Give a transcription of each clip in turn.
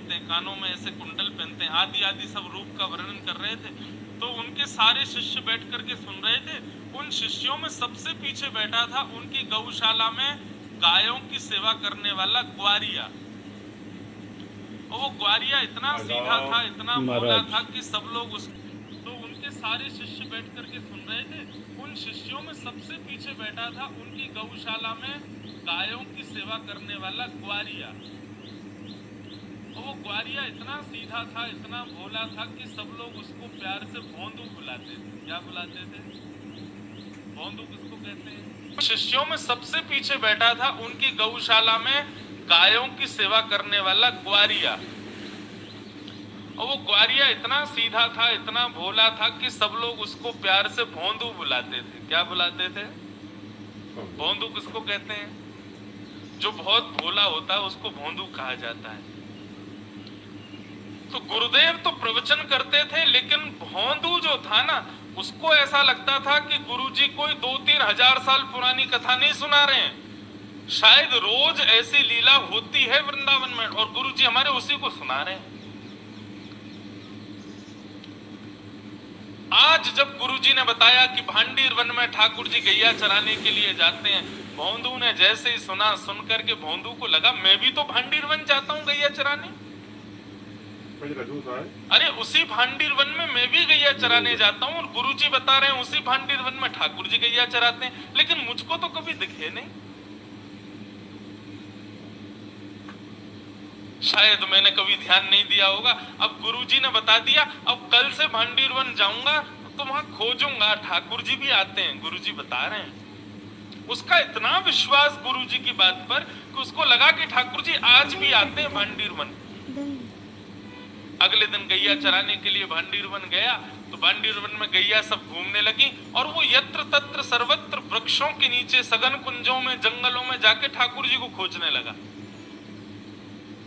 पहनते हैं, कानों में ऐसे कुंडल पहनते हैं, आदि आदि सब रूप का वर्णन कर रहे थे। तो उनके सारे शिष्य बैठ करके सुन रहे थे। उन शिष्यों में सबसे पीछे बैठा था उनकी गौशाला में गायों की सेवा करने वाला ग्वारिया। और वो ग्वारिया इतना सीधा था, इतना भोला था कि सब लोग उस तो उनके सारे शिष्य बैठ करके सुन रहे थे। उन शिष्यों में सबसे पीछे बैठा था उनकी गौशाला में गायों की सेवा करने वाला ग्वारिया। और वो ग्वारिया इतना सीधा था, इतना भोला था कि सब लोग उसको प्यार से भोंदू बुलाते थे। क्या बुलाते थे? भोंदू किसको कहते हैं? शिष्यों में सबसे पीछे बैठा था उनकी गौशाला में गायों की सेवा करने वाला ग्वारिया। और वो ग्वारिया इतना सीधा था, इतना भोला था कि सब लोग उसको प्यार से भोंदू बुलाते थे। क्या बुलाते थे? भोंदू किसको कहते हैं? जो बहुत भोला होता है उसको भोंदू कहा जाता है। तो गुरुदेव तो प्रवचन करते थे, लेकिन भोंदू जो था ना, उसको ऐसा लगता था कि गुरुजी कोई 2-3 हजार साल पुरानी कथा नहीं सुना रहे हैं, शायद रोज ऐसी लीला होती है वृंदावन में और गुरुजी हमारे उसी को सुना रहे हैं। आज जब गुरुजी ने बताया कि भांडीर वन में ठाकुर जी गैया चराने के लिए जाते हैं, भोंदू ने जैसे ही सुना, सुनकर के भोंदू को लगा मैं भी तो भांडीर वन जाता हूँ गैया चराने। अरे उसी भांडीर वन में मैं भी गैया चराने जाता हूँ और गुरुजी बता रहे हैं उसी भांडीर वन में ठाकुर जी गैया चराते हैं, लेकिन मुझको तो कभी दिखे नहीं। शायद मैंने कभी ध्यान नहीं दिया होगा। अब गुरुजी ने बता दिया, अब कल से भांडीर वन जाऊंगा तो वहां खोजूंगा, ठाकुर जी भी आते हैं, गुरुजी बता रहे हैं। उसका इतना विश्वास गुरुजी की बात पर कि उसको लगा कि ठाकुर जी आज भी आते हैं भांडीर वन। अगले दिन गैया चराने के लिए भांडीर वन गया तो भांडीर वन में गैया सब घूमने लगी और वो यत्र तत्र सर्वत्र वृक्षों के नीचे, सघन कुंजों में, जंगलों में जाके ठाकुर जी को खोजने लगा।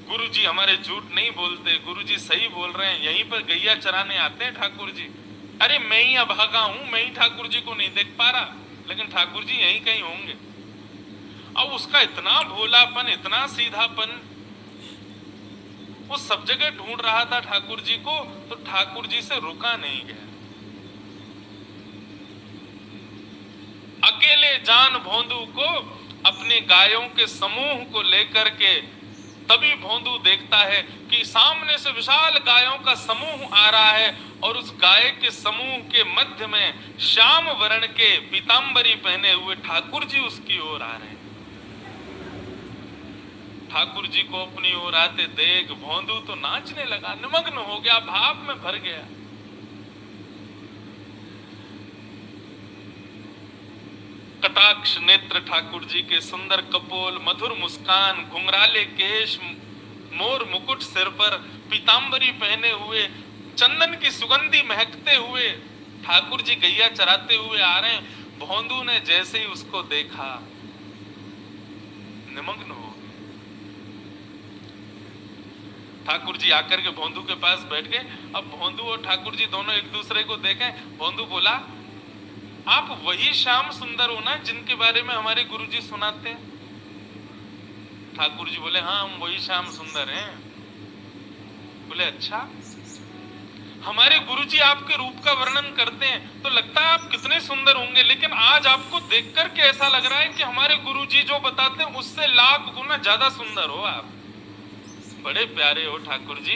गुरुजी हमारे झूठ नहीं बोलते, गुरुजी सही बोल रहे हैं, यहीं पर गैया चराने आते हैं ठाकुर जी। अरे मैं ही अभागा हूं, मैं ही ठाकुर जी को नहीं देख पा रहा, लेकिन ठाकुर जी यहीं कहीं होंगे। अब उसका इतना भोलापन, इतना सीधापन, वो सब जगह ढूंढ रहा था ठाकुर जी को, तो ठाकुर जी से रुका नहीं गया। अकेले जान भोंदू को अपने गायों के समूह को लेकर के, तभी भोंदू देखता है कि सामने से विशाल गायों का समूह आ रहा है और उस गाय के समूह के मध्य में श्याम वर्ण के पीतांबरी पहने हुए ठाकुर जी उसकी ओर आ रहे हैं। ठाकुर जी को अपनी ओर आते देख भोंदू तो नाचने लगा, निमग्न हो गया, भाव में भर गया। कटाक्ष नेत्र ठाकुर जी के, सुंदर कपोल, मधुर मुस्कान, घुंघराले केश, मोर मुकुट सिर पर, पीतांबरी पहने हुए, चंदन की सुगंधी महकते हुए ठाकुर जी गैया चराते हुए आ रहे हैं। भोंदू ने जैसे ही उसको देखा निमग्न हो गए। ठाकुर जी आकर के भोंदू के पास बैठ गए। अब भोंदू और ठाकुर जी दोनों एक दूसरे को देखें। भोंदू बोला, आप वही श्याम सुंदर हो ना जिनके बारे में हमारे गुरुजी सुनाते हैं? ठाकुर जी बोले, हाँ हम वही श्याम सुंदर हैं। बोले, अच्छा, हमारे गुरुजी आपके रूप का वर्णन करते हैं तो लगता है आप कितने सुंदर होंगे, लेकिन आज आपको देख करके ऐसा लग रहा है कि हमारे गुरुजी जो बताते हैं उससे लाख गुना ज्यादा सुंदर हो आप। बड़े प्यारे हो ठाकुर जी।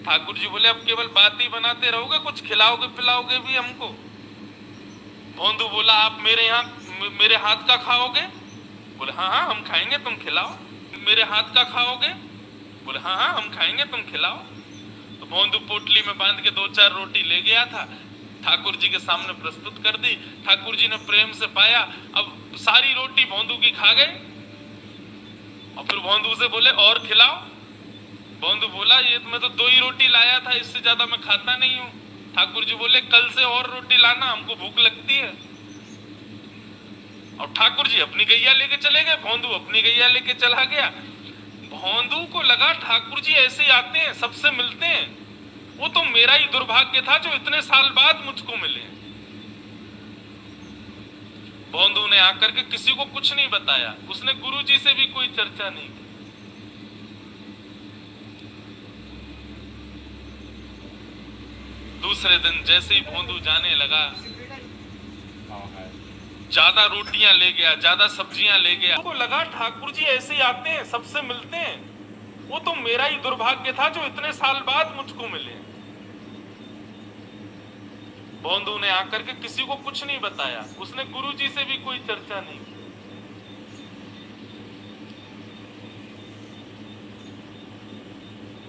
ठाकुर जी बोले, अब केवल बात ही बनाते रहोगे, कुछ खिलाओगे पिलाओगे भी हमको? भोंदू बोला, आप मेरे हाथ का खाओगे? बोले, हाँ हाँ हम खाएंगे, तुम खिलाओ। मेरे हाथ का खाओगे? बोले, हाँ हाँ हम खाएंगे, तुम खिलाओ। तो भोंदू पोटली में बांध के 2-4 रोटी ले गया था, ठाकुर जी के सामने प्रस्तुत कर दी। ठाकुर जी ने प्रेम से पाया। अब सारी रोटी भोंदू की खा गए और फिर भोंदू से बोले, और खिलाओ। भोंदू बोला, ये मैं तो 2 ही रोटी लाया था, इससे ज्यादा मैं खाता नहीं हूँ। ठाकुर जी बोले, कल से और रोटी लाना, हमको भूख लगती है। और ठाकुर जी अपनी गैया लेके चले गए, भोंदू अपनी गैया लेके चला गया। भोंदू को लगा ठाकुर जी ऐसे ही आते हैं, सबसे मिलते हैं, वो तो मेरा ही दुर्भाग्य था जो इतने साल बाद मुझको मिले। भोंदू ने आकर के किसी को कुछ नहीं बताया, उसने गुरुजी से भी कोई चर्चा नहीं की। दूसरे दिन जैसे ही भोंदू जाने लगा, ज्यादा रोटियां ले गया, ज्यादा सब्जियां ले गया। उनको लगा ठाकुर जी ऐसे ही आते हैं, सबसे मिलते हैं, वो तो मेरा ही दुर्भाग्य था जो इतने साल बाद मुझको मिले। भोंदू ने आकर के किसी को कुछ नहीं बताया, उसने गुरुजी से भी कोई चर्चा नहीं की।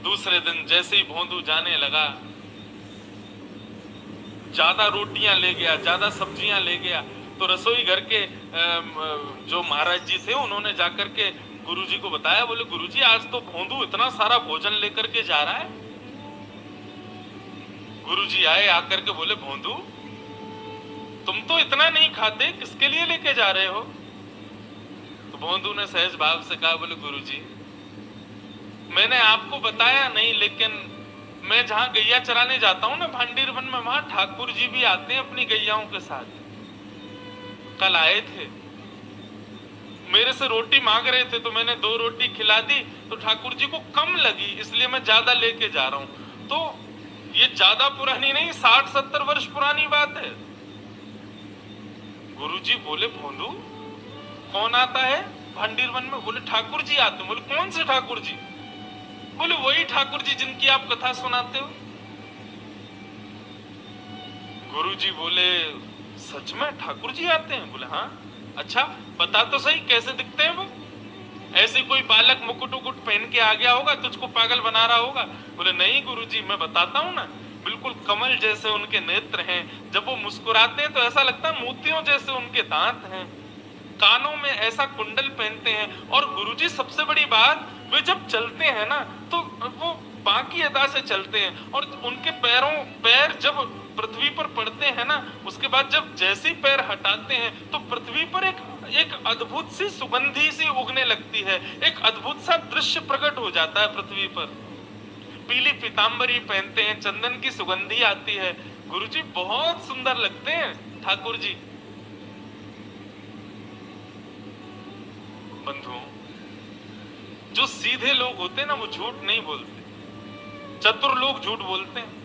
दूसरे दिन जैसे ही भोंदू जाने लगा, ज्यादा रोटियां ले गया, ज्यादा सब्जियां ले गया। तो रसोई घर के जो महाराज जी थे, उन्होंने जाकर के गुरुजी को बताया, बोले गुरुजी आज तो भोंदू इतना सारा भोजन लेकर के जा रहा है। गुरुजी आए, आकर के बोले भोंदू तुम तो इतना नहीं खाते, किसके लिए लेके जा रहे हो? तो भोंदू ने सहज भाव से कहा, बोले गुरुजी मैंने आपको बताया नहीं, लेकिन मैं जहां गैया चराने जाता हूं ना भांडीर वन में, वहां ठाकुर जी भी आते हैं अपनी गैयाओं के साथ। कल आए थे, मेरे से रोटी मांग रहे थे, तो मैंने 2 रोटी खिला दी, तो ठाकुर जी को कम लगी, इसलिए मैं ज्यादा लेके जा रहा हूं। तो ये ज्यादा पुरानी नहीं, 60-70 वर्ष पुरानी बात है। गुरुजी बोले भोंदू कौन आता है भांडीर वन में? बोले ठाकुर जी आते हैं। बोले कौन से ठाकुर जी? बोले वही ठाकुर जी जिनकी आप कथा सुनाते हो। गुरुजी बोले सच में ठाकुर जी आते हैं? बोले हाँ। अच्छा बता तो सही कैसे दिखते हैं वो? ऐसे कोई बालक मुकुट उकुट पहन के आ गया होगा, तुझको पागल बना रहा होगा? बोले नहीं गुरुजी मैं बताता हूँ ना, बिल्कुल कमल जैसे उनके नेत्र हैं, जब वो मुस्कुराते हैं तो ऐसा लगता है मोतियों जैसे उनके दांत हैं, कानों में ऐसा कुंडल पहनते हैं, और गुरुजी सबसे बड़ी बात, वे जब चलते हैं ना तो वो बाकी अदा से चलते हैं, और उनके पैर जब पृथ्वी पर पड़ते हैं ना, उसके बाद जब जैसे पैर हटाते हैं तो पृथ्वी पर एक अद्भुत सी सुगंधी सी उगने लगती है, एक अद्भुत सा दृश्य प्रकट हो जाता है पृथ्वी पर। पीली पीतांबरी पहनते हैं, चंदन की सुगंधी आती है, गुरुजी बहुत सुंदर लगते हैं ठाकुर जी। बंधुओं, जो सीधे लोग होते हैं ना वो झूठ नहीं बोलते, चतुर लोग झूठ बोलते हैं।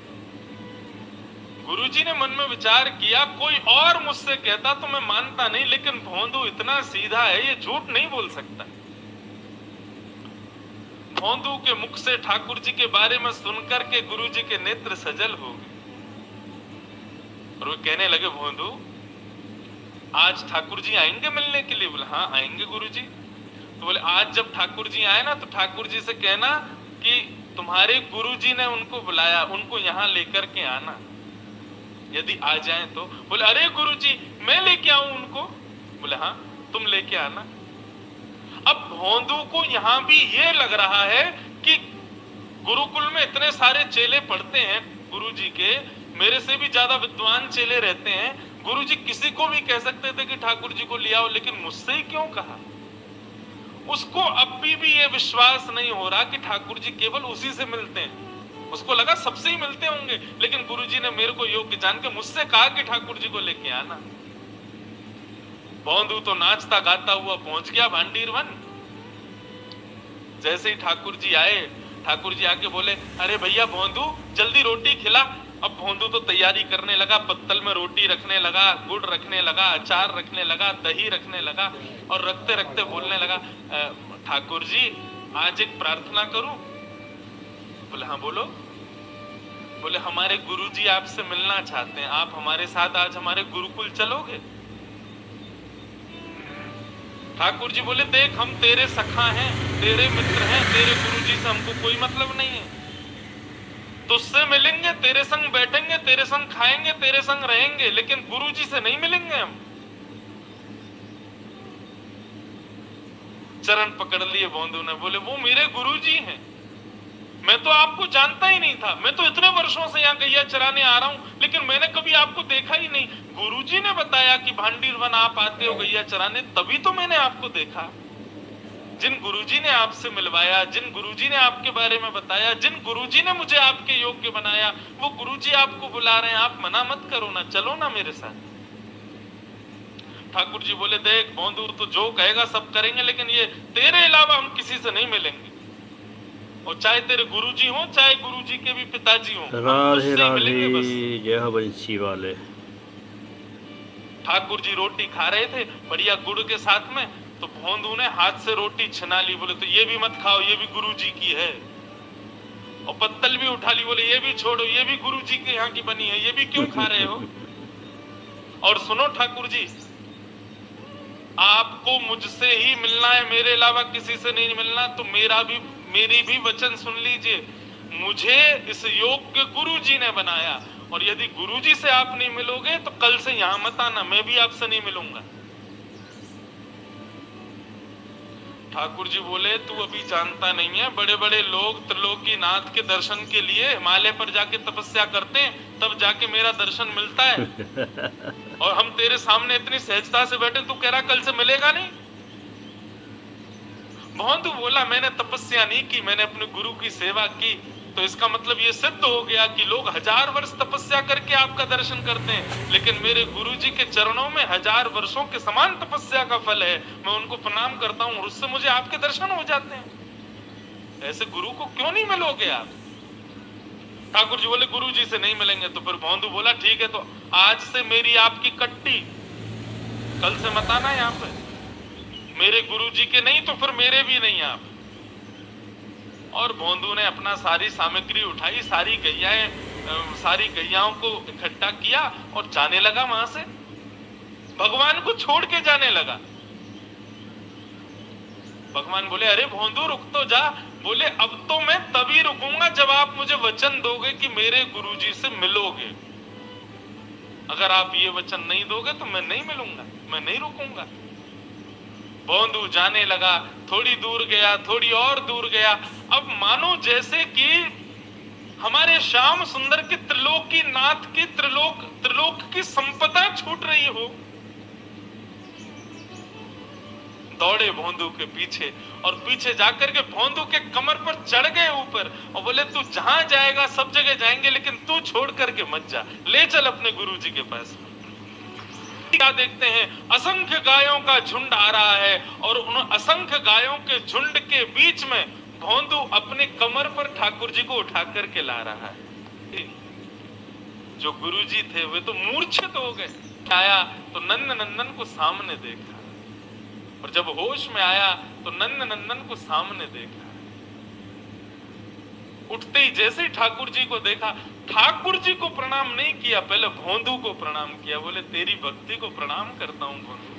गुरुजी ने मन में विचार किया, कोई और मुझसे कहता तो मैं मानता नहीं, लेकिन भोंदू इतना सीधा है, ये झूठ नहीं बोल सकता। भोंदू के मुख से ठाकुर जी के बारे में सुनकर के गुरुजी के नेत्र सजल हो गए, और वो कहने लगे भोंदू आज ठाकुर जी आएंगे मिलने के लिए? बोले हाँ आएंगे गुरुजी। तो बोले आज जब ठाकुर जी आए ना तो ठाकुर जी से कहना कि तुम्हारे गुरुजी ने उनको बुलाया, उनको यहाँ लेकर के आना, यदि आ जाएं तो। बोले अरे गुरुजी मैं लेके आऊं उनको? बोले हाँ तुम लेके आना। अब भोंदू को यहां भी ये लग रहा है कि गुरुकुल में इतने सारे चेले पढ़ते हैं गुरुजी के, मेरे से भी ज्यादा विद्वान चेले रहते हैं, गुरुजी किसी को भी कह सकते थे कि ठाकुर जी को ले आओ, लेकिन मुझसे ही क्यों कहा? उसको अब भी ये विश्वास नहीं हो रहा कि ठाकुर जी केवल उसी से मिलते हैं। उसको लगा सबसे ही मिलते होंगे, लेकिन गुरुजी ने मेरे को योग्य जान के मुझसे कहा कि ठाकुर जी को लेके आना। भोंदू तो नाचता गाता हुआ पहुंच गया भांडीर वन। जैसे ही ठाकुर जी आए, ठाकुर जी आके बोले अरे भैया भोंदू जल्दी रोटी खिला। अब भोंदू तो तैयारी करने लगा, पत्तल में रोटी रखने लगा, गुड़ रखने लगा, अचार रखने लगा, दही रखने लगा, और रखते रखते बोलने लगा ठाकुर जी आज एक प्रार्थना करूं? बोले हाँ बोलो। बोले हमारे गुरुजी आपसे मिलना चाहते हैं, आप हमारे साथ आज हमारे गुरुकुल चलोगे? ठाकुर जी बोले देख हम तेरे सखा हैं, तेरे मित्र हैं, तेरे गुरुजी से हमको कोई मतलब नहीं है, तुझसे मिलेंगे, तेरे संग बैठेंगे, तेरे संग खाएंगे, तेरे संग रहेंगे, लेकिन गुरुजी से नहीं मिलेंगे हम। चरण पकड़ लिए भोंदू ने, बोले वो मेरे गुरुजी हैं, मैं तो आपको जानता ही नहीं था, मैं तो इतने वर्षों से यहाँ गैया चराने आ रहा हूँ, लेकिन मैंने कभी आपको देखा ही नहीं। गुरुजी ने बताया कि भांडीर वन आप आते हो गैया चराने, तभी तो मैंने आपको देखा। जिन गुरुजी ने आपसे मिलवाया, जिन गुरुजी ने आपके बारे में बताया, जिन गुरुजी ने मुझे आपके योग्य बनाया, वो गुरुजी आपको बुला रहे हैं, आप मना मत करो ना, चलो ना मेरे साथ। ठाकुर जी बोले देख भोंदू तो जो कहेगा सब करेंगे, लेकिन ये तेरे अलावा हम किसी से नहीं मिलेंगे। और चाहे तेरे गुरुजी हो, चाहे गुरुजी के भी पिताजी हो, राधे राधे, जय हो बंसी वाले। ठाकुर जी रोटी खा रहे थे बढ़िया गुड़ के साथ में, तो भोंदू ने हाथ से रोटी छिना ली, बोले तो ये भी मत खाओ, ये भी गुरुजी की है। और पत्तल भी उठा ली, बोले ये भी छोड़ो, ये भी गुरुजी के यहाँ की बनी है, ये भी क्यों खा रहे हो। और सुनो ठाकुर जी, आपको मुझसे ही मिलना है, मेरे अलावा किसी से नहीं मिलना, तो मेरी भी वचन सुन लीजिए। मुझे इस योग के गुरुजी ने बनाया, और यदि गुरुजी से आप नहीं मिलोगे तो कल से यहां मत आना, मैं भी आपसे नहीं मिलूंगा। ठाकुर जी बोले तू अभी जानता नहीं है, बड़े बड़े लोग त्रिलोकीनाथ के दर्शन के लिए हिमालय पर जाके तपस्या करते हैं, तब जाके मेरा दर्शन मिलता है। और हम तेरे सामने इतनी सहजता से बैठे, तू कह रहा कल से मिलेगा नहीं। भोंदू बोला मैंने तपस्या नहीं की, मैंने अपने गुरु की सेवा की, तो इसका मतलब ये सिद्ध हो गया कि लोग 1000 वर्ष तपस्या करके आपका दर्शन करते हैं, लेकिन मेरे गुरुजी के चरणों में 1000 वर्षों के समान तपस्या का फल है। मैं उनको प्रणाम करता हूं, उससे मुझे आपके दर्शन हो जाते हैं। ऐसे गुरु को क्यों नहीं मिलोगे आप। ठाकुर जी बोले गुरुजी से नहीं मिलेंगे। तो फिर भोंदू बोला ठीक है, तो आज से मेरी आपकी कट्टी, कल से मत आना यहाँ पे। मेरे गुरुजी के नहीं तो फिर मेरे भी नहीं आप। और भोंदू ने अपना सारी सामग्री उठाई, सारी गैयाओं को इकट्ठा किया और जाने लगा वहां से, भगवान को छोड़ के जाने लगा। भगवान बोले अरे भोंदू रुक तो जा। बोले अब तो मैं तभी रुकूंगा जब आप मुझे वचन दोगे कि मेरे गुरुजी से मिलोगे। अगर आप ये वचन नहीं दोगे तो मैं नहीं मिलूंगा, मैं नहीं रुकूंगा। भोंदू जाने लगा, थोड़ी दूर गया, थोड़ी और दूर गया। अब मानो जैसे कि हमारे श्याम सुंदर की त्रिलोकीनाथ की त्रिलोक की संपदा छूट रही हो। दौड़े भोंदू के पीछे, और पीछे जाकर के भोंदू के कमर पर चढ़ गए ऊपर, और बोले तू जहां जाएगा सब जगह जाएंगे, लेकिन तू छोड़ करके मत जा, ले चल अपने गुरुजी के पास। क्या देखते हैं, असंख्य गायों का झुंड आ रहा है, और उन असंख्य गायों के झुंड के बीच में भोंदू अपने कमर पर ठाकुर जी को उठा करके ला रहा है। जो गुरुजी थे वे तो मूर्छित हो गए। आया तो नंद नंदन को सामने देखा, और जब होश में आया तो नंद नंदन को सामने देखा। उठते ही जैसे ही ठाकुर जी को देखा, ठाकुर जी को प्रणाम नहीं किया, पहले भोंदू को प्रणाम किया। बोले तेरी भक्ति को प्रणाम करता हूं भोंदू।